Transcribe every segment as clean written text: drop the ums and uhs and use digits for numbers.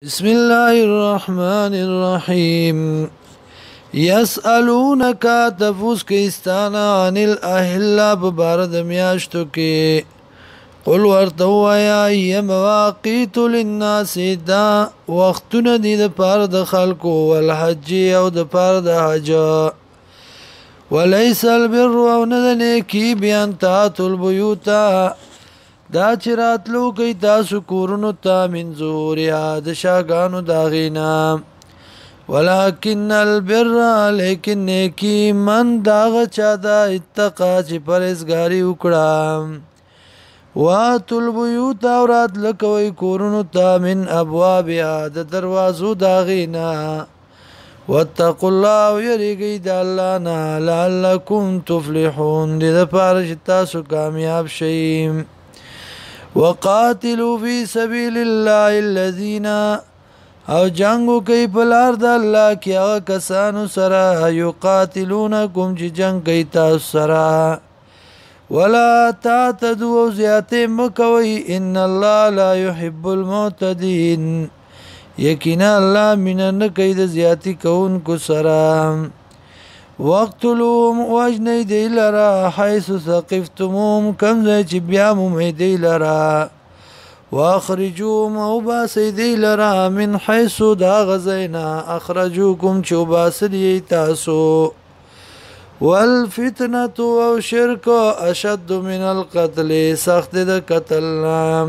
بسم الله الرحمن الرحيم يسألونك تفوس كيستانا عن الأهلة ببارد مياشتو كي قل ورتو يا هي مواقيت للناس دا وقتنا دي دا بارد خلقو والحج او دا بارد حج وليس البر او ندنيكي بيان تاتو البيوتا دا چراتلو کئی تاسو کورنو تا من زوریا د شاگانو داغینا ولكن البر لیکن نیکی من داغ چا دا اتقا چی پرزگاری اکڑا واتو البیوت اورات لکوی کورنو تا من ابوابیا د دروازو داغینا واتقوا الله ويريگی دا اللہ نا لعلکم تفلحون دی دا پارش تاسو کامیاب شئیم وقاتلوا في سبيل الله الذين او جنگو کئی پلار دا اللہ کی اغا کسانو سرا یقاتلونکم چی جنگ کئی تاس سرا ولا تعتدوا زیادے مکوئی ان اللہ لا يحب المعتدین یقینا اللہ منن کئی دا زیادی کون کو سرا وقتلوهم واجنی دی لرا حیث ثقفتموهم کم زی چی بیامومی دی لرا واخرجوهم او باسی دی لرا من حیث دا غزینا اخرجوکم چو باسلی تاسو والفتنة او شرک اشد من القتل سخت دا قتلنا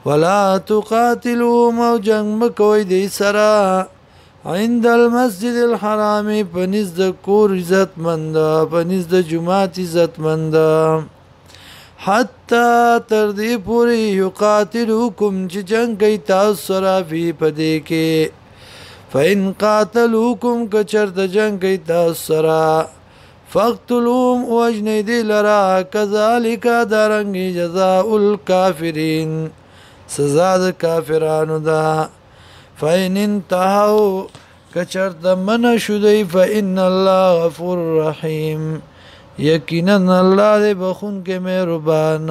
ولا تقاتلوهم او جنگ مکوی دی سرا عند المسجد الحرام پنیز د کور عزت مند پنیز د جماعت عزت مند حتی تردی پوری یقاتلوکم چی جنگ کئی تاثرا فی پدے کے فإن قاتلوکم کچرد جنگ کئی تاثرا فاقتلوم وجنی دی لرا کذالک دارنگی جزاء الکافرین سزا د کافرانو دا فإن انتهوا کچرت من شدی فإن الله غفور رحیم یقینا اللہ دے بخون کے مہربان